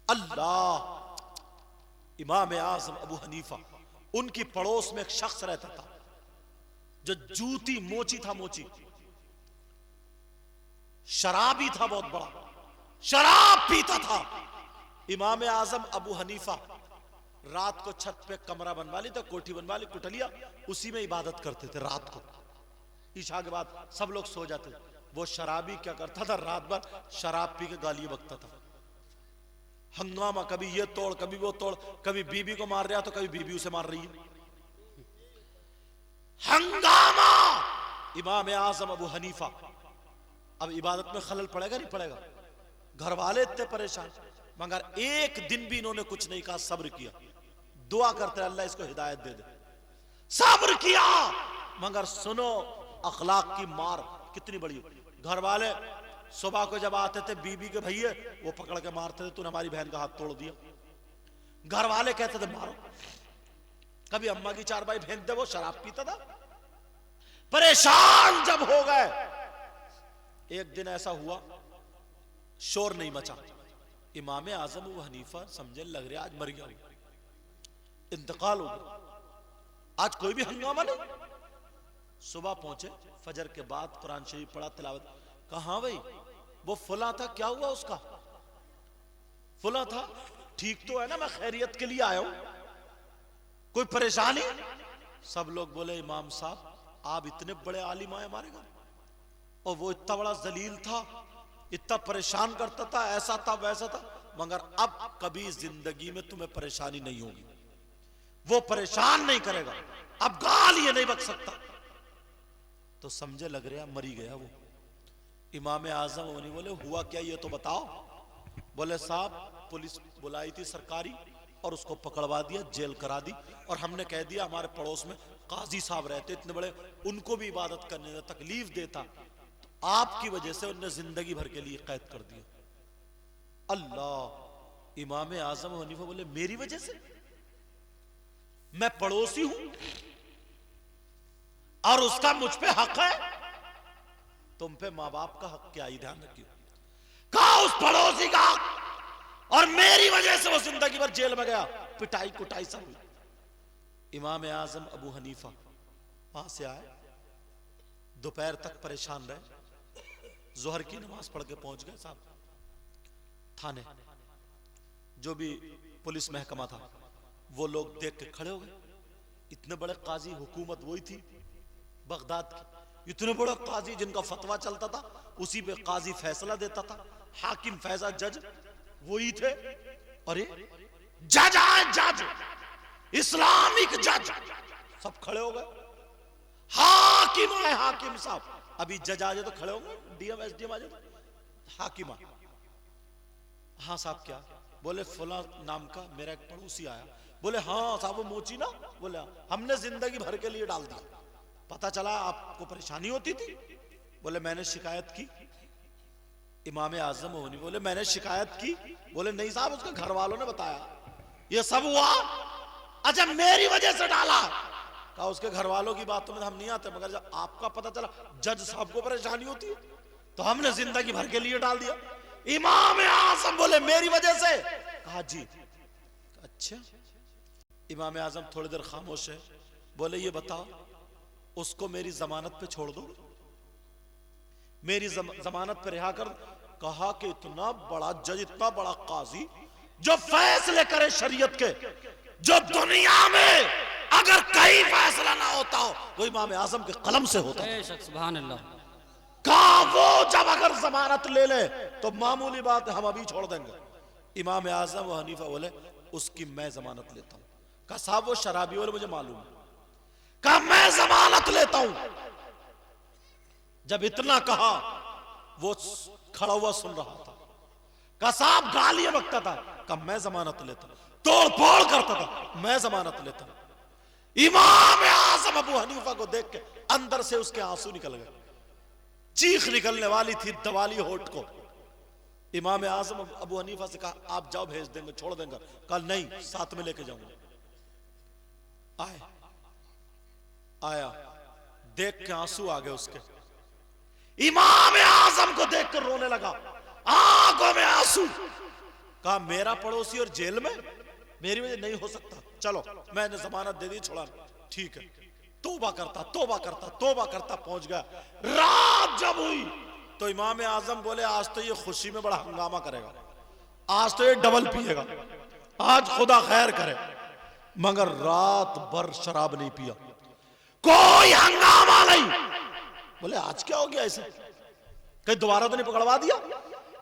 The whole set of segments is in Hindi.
अल्लाह। इमाम आजम अबू हनीफा, उनकी पड़ोस में एक शख्स रहता था जो जूती मोची था, मोची, शराबी था, बहुत बड़ा शराब पीता था। इमाम आजम अबू हनीफा रात को छत पे कमरा बनवा ली, तो कोठी बनवा ली, कुटलिया, उसी में इबादत करते थे। रात को ईशा के बाद सब लोग सो जाते थे। वो शराबी क्या करता था, रात भर शराब पी के गालियां बकता था। हंगामा, कभी ये तोड़, कभी वो तोड़, कभी बीबी को मार रहा तो कभी बीबी उसे मार रही है। हंगामा। इमाम आजम अबू हनीफा, अब इबादत में खलल पड़ेगा नहीं पड़ेगा, घर वाले इतने परेशान, मगर एक दिन भी इन्होंने कुछ नहीं कहा, सब्र किया, दुआ करते अल्लाह इसको हिदायत दे दे, सब्र किया। मगर सुनो अखलाक की मार कितनी बड़ी। घर वाले सुबह को जब आते थे बीबी के भैया, वो पकड़ के मारते थे, तूने हमारी बहन का हाथ तोड़ दिया। घर वाले कहते थे मारो। कभी अम्मा की चारपाई फेंक दे, वो शराब पीता था। परेशान जब हो गए, एक दिन ऐसा हुआ, शोर नहीं मचा। इमाम आजम अबू हनीफा समझे लग रहा आज मर गया, इंतकाल हो गया, आज कोई भी हंगामा नहीं। सुबह पहुंचे, फजर के बाद कुरान शरीफ पढ़ा, तिलावत। कहा भाई वो फुला था, क्या हुआ उसका? फुला था, ठीक तो है ना, मैं खैरियत के लिए आया हूं, कोई परेशानी? सब लोग बोले इमाम साहब आप इतने बड़े आलिम आए हमारे घर, और वो इतना बड़ा जलील था, इतना परेशान करता था, ऐसा था वैसा था, मगर अब कभी जिंदगी में तुम्हें परेशानी नहीं होगी, वो परेशान नहीं करेगा, अब गाल ये नहीं बक सकता। तो समझे लग रहा मरी गया वो। इमाम आजम उन्हीं बोले हुआ क्या ये तो बताओ। बोले साहब पुलिस बुलाई थी सरकारी, और उसको पकड़वा दिया, जेल करा दी, और हमने कह दिया हमारे पड़ोस में काजी साहब रहते इतने बड़े, उनको भी इबादत करने में तकलीफ देता, तो आपकी वजह से उन्हें जिंदगी भर के लिए कैद कर दिया। अल्लाह। इमाम आजम हनीफा बोले मेरी वजह से? मैं पड़ोसी हूं और उसका मुझ पे हक है, तुम पे मां बाप का हक क्या ही, ध्यान रखिए। कहा उस पड़ोसी का हक, और मेरी वजह से वो जिंदगी भर जेल में गया, पिटाई कुटाई सब हुई। इमाम आजम अबू हनीफा वहां से आए, दोपहर तक परेशान रहे, जोहर की नमाज पढ़ के पहुंच गए साहब थाने। जो भी पुलिस महकमा था वो लोग देख के खड़े हो गए, इतने बड़े काजी, हुकूमत वही थी बगदाद की, इतने बड़े काजी जिनका फतवा चलता था, उसी पे काजी फैसला देता था, हाकिम फैजा जज वही थे। अरे जज आए, जज, इस्लामिक जज, सब खड़े हो गए। हाकिम आए, हाकिम साहब, अभी जज आ जाए तो खड़े होंगे, डीएम एसडीएम आ जाए तो हाकिम आए। हाँ साहब क्या? बोले फला नाम का मेरा एक पड़ोसी आया। बोले हाँ साहब वो मोची ना? बोले हमने जिंदगी भर के लिए डाल दिया, पता चला आपको परेशानी होती थी। बोले मैंने शिकायत की। इमाम आजम होनी बोले मैंने शिकायत की? बोले नहीं साहब उसके घर वालों ने बताया ये सब हुआ। अच्छा मेरी वजह से डाला? कहा उसके घर वालों की बातों में हम नहीं आते, मगर जब आपका पता चला जज साहब को परेशानी होती है तो हमने जिंदगी भर के लिए डाल दिया। इमाम आजम बोले मेरी वजह से? कहा जी। अच्छा। इमाम आजम थोड़ी देर खामोश है, बोले ये बताओ उसको मेरी जमानत पे छोड़ दो, मेरी जमानत पे रिहा कर। कहा कि इतना बड़ा जज, इतना बड़ा काजी जो फैसले करे शरीयत के, जो दुनिया में अगर कहीं फैसला ना होता हो वो इमाम आजम के कलम से होता है। सुभान अल्लाह। कहा वो जब अगर जमानत ले ले तो मामूली बात हम अभी छोड़ देंगे। इमाम आजम व हनीफा बोले उसकी मैं जमानत लेता हूं। कहा साहब वो शराबी वाले मुझे मालूम है। कहा मैं जमानत लेता हूं। जब इतना कहा वो खड़ा हुआ सुन रहा था। कहा साहब गालियां बकता था। कहा मैं जमानत लेता, तोड़ फोड़ करता था, मैं जमानत लेता। इमाम आजम अबू हनीफा को देख के अंदर से उसके आंसू निकल गए, चीख निकलने वाली थी दवाली होठ को। इमाम आजम अबू हनीफा से कहा आप जाओ, भेज देंगे, छोड़ देंगे। कल नहीं, साथ में लेके जाऊंगा। आए, आया, देख के आंसू आ गए उसके। इमाम आजम को देखकर रोने लगा, आंखों में आंसू। कहा मेरा पड़ोसी और जेल में, मेरी वजह नहीं हो सकता, चलो मैंने जमानत दे दी, छोड़ा। ठीक है, तौबा करता तौबा करता तौबा करता पहुंच गया। रात जब हुई तो इमाम आजम बोले आज तो ये खुशी में बड़ा हंगामा करेगा, आज तो ये डबल पिएगा, आज खुदा खैर करे। मगर रात भर शराब नहीं पिया, कोई हंगामा नहीं। बोले आज क्या हो गया ऐसे, कहीं दोबारा तो नहीं पकड़वा दिया?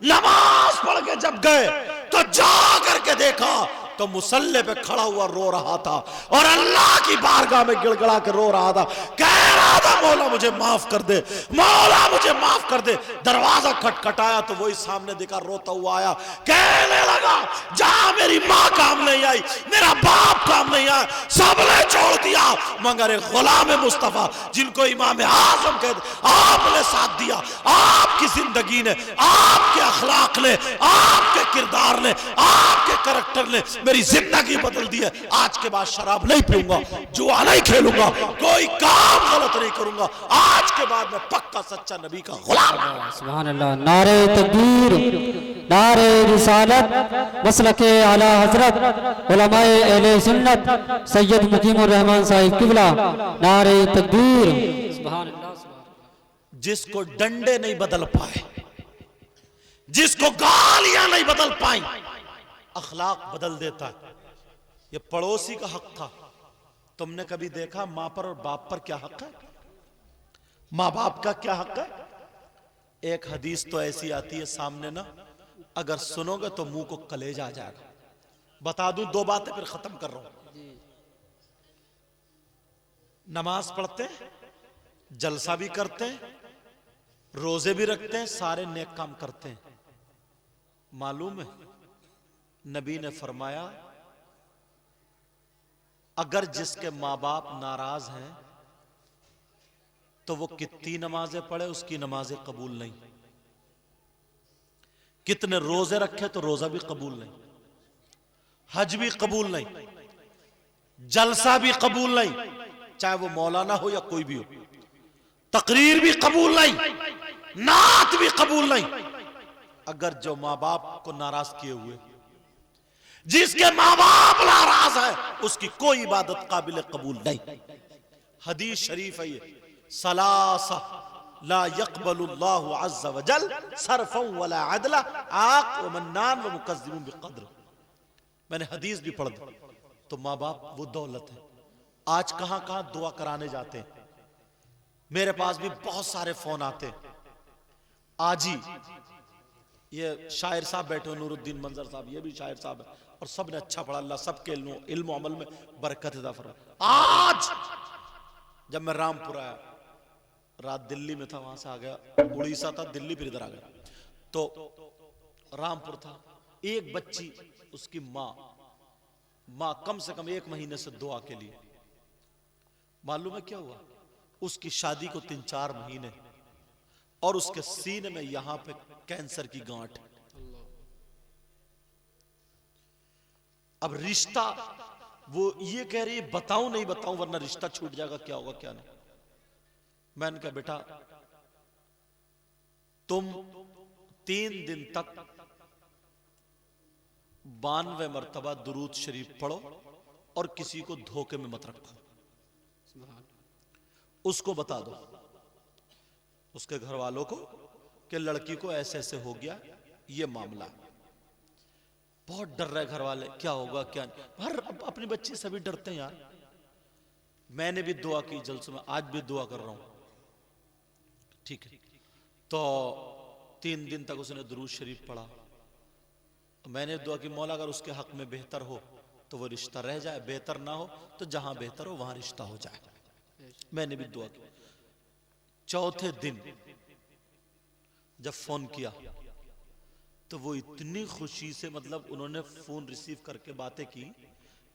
नमाज पढ़ के जब गए तो जा करके देखा तो मुसल्ले पे खड़ा हुआ रो रहा था और अल्लाह की बारगाह में गिड़गिड़ा के रो रहा था, कह रहा था मौला मुझे माफ कर दे, मौला मुझे माफ कर दे। दरवाजा खटखटाया तो वही सामने दिखा रोता हुआ आया, कहने लगा जहां मेरी माँ काम नहीं आई, मेरा बाप काम नहीं आया, सबने छोड़ दिया मगर एक गुलाम मुस्तफा जिनको इमाम आजम कहते, आपने साथ दिया। आपकी जिंदगी ने, आपके अखलाक ने, आपके किरदार ने, आपके करैक्टर ने मेरी जिंदगी बदल दी है। आज के बाद शराब नहीं पीऊंगा, जुआ नहीं खेलूंगा, कोई काम गलत नहीं करूंगा। आज के बाद मैं पक्का सच्चा नबी का गुलाम हूं। सुभान अल्लाह। नारे तकबीर, नारे रिसालत, मसलके आला हजरत उलमाए अहले सुन्नत सैयद मुकीमुर रहमान साहिब किबला, नारे तकबीर। सुभान अल्लाह। जिसको डंडे नहीं बदल पाए, जिसको गालियां नहीं बदल पाई, अखलाक बदल देता है। ये पड़ोसी का हक था। तुमने कभी देखा मां पर और बाप पर क्या हक है? मां बाप का क्या हक है? एक हदीस तो ऐसी आती है सामने ना, अगर सुनोगे तो मुंह को कलेजा आ जाएगा। बता दूं दो बातें फिर खत्म कर रहा हूं। नमाज पढ़ते हैं, जलसा भी करते हैं, रोजे भी रखते हैं, सारे नेक काम करते हैं। मालूम है नबी ने फरमाया अगर जिसके मां बाप नाराज हैं तो वो कितनी नमाजें पढ़े उसकी नमाजें कबूल नहीं, कितने रोजे रखे तो रोजा भी कबूल नहीं, हज भी कबूल नहीं, जलसा भी कबूल नहीं, चाहे वो मौलाना हो या कोई भी हो, तकरीर भी कबूल नहीं, नात भी कबूल नहीं, अगर जो मां बाप को नाराज किए हुए, जिसके मां बाप नाराज है उसकी कोई इबादत काबिल कबूल नहीं। हदीस शरीफ है ये, सलासा ला यक़बलुल्लाहु अज़्ज़ा वजल सरफ़न वला अदला आक़ व मन्नान व मुकज़्ज़िबुन बिक़द्र। मैंने हदीस भी पढ़ दी। तो मां बाप वो दौलत है। आज कहां कहां दुआ कराने जाते हैं, मेरे पास भी बहुत सारे फोन आते हैं। आज ही ये शायर साहब बैठे हो, नूरुद्दीन मंजर साहब, ये भी शायर साहब है और सब ने अच्छा पढ़ा। अल्लाह सबके इल्म अमल में बरकत अता फरमाए। आज जब मैं रामपुर आया, रात दिल्ली में था, वहां से आ गया, उड़ीसा था, दिल्ली फिर इधर आ गया, तो रामपुर था। एक बच्ची, उसकी माँ कम से कम 1 महीने से दुआ के लिए, मालूम है क्या हुआ? उसकी शादी को 3-4 महीने और उसके सीने में यहां पे कैंसर की गांठ। अब रिश्ता, वो ये कह रही है बताऊं नहीं बताऊं वरना रिश्ता छूट जाएगा, क्या होगा क्या नहीं। मैंने कहा बेटा तुम 3 दिन तक 92 मरतबा दुरूद शरीफ पढ़ो और किसी को धोखे में मत रखो। उसको बता दो, उसके घर वालों को, कि लड़की को ऐसे ऐसे हो गया, ये मामला। बहुत डर रहे घर वाले, क्या होगा क्या नहीं। हर अपनी बच्ची सभी डरते हैं यार। मैंने भी दुआ की जलसों में, आज भी दुआ कर रहा हूं, ठीक है। तो 3 दिन तक उसने दुरूद शरीफ पढ़ा। मैंने दुआ की मौला अगर उसके हक में बेहतर हो तो वो रिश्ता रह जाए, बेहतर ना हो तो जहां बेहतर हो वहां रिश्ता हो जाए। मैंने भी दुआ की। चौथे दिन जब फोन किया तो वो इतनी खुशी से, मतलब उन्होंने फोन रिसीव करके बातें की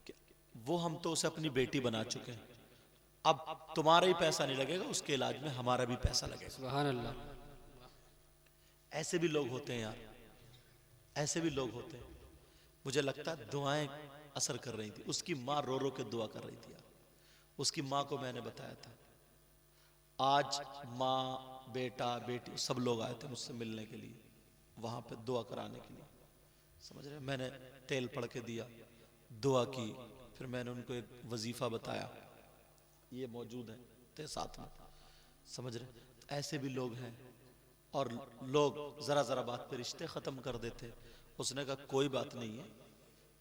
कि वो हम तो उसे अपनी बेटी बना चुके हैं, अब तुम्हारा ही पैसा नहीं लगेगा, उसके इलाज में हमारा भी पैसा लगेगा। सुभान अल्लाह। ऐसे भी लोग होते हैं यार, ऐसे भी लोग होते हैं। मुझे लगता है दुआएं असर कर रही थी। उसकी माँ रो रो के दुआ कर रही थी यार। उसकी माँ को मैंने बताया था, आज माँ बेटा बेटी सब लोग आए थे मुझसे मिलने के लिए, वहां पे दुआ कराने के लिए। समझ रहे? मैंने तेल पढ़ के दिया, दुआ की, फिर मैंने उनको एक वजीफा बताया, ये मौजूद है ते साथ में, समझ रहे? ऐसे भी लोग हैं। और लोग जरा जरा बात पे रिश्ते खत्म कर देते। उसने कहा कोई बात नहीं है,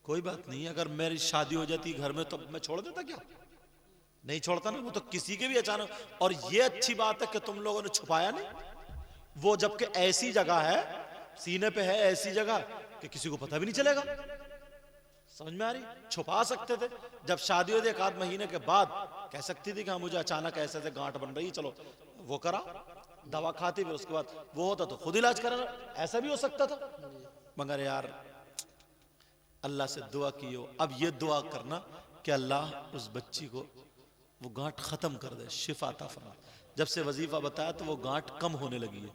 कोई बात नहीं है, अगर मेरी शादी हो जाती घर में तो मैं छोड़ देता क्या? नहीं छोड़ता ना, वो तो किसी के भी अचानक। और ये अच्छी बात है कि तुम लोगों ने छुपाया नहीं, वो जबकि ऐसी जगह है, सीने पे है ऐसी जगह कि किसी को पता भी नहीं चलेगा। समझ में आ रही? छुपा सकते थे। जब शादी हो एक आध महीने के बाद कह सकती थी कि हाँ मुझे अचानक ऐसे ऐसे गांठ बन रही, चलो वो करा, दवा खाती, फिर उसके बाद वो होता तो खुद इलाज करा, ऐसा भी हो सकता था। मगर यार अल्लाह से दुआ की हो। अब ये दुआ करना कि अल्लाह उस बच्ची को वो गांठ खत्म कर दे, शिफा अता फरमा। जब से वजीफा बताया तो वो गांठ कम होने लगी है।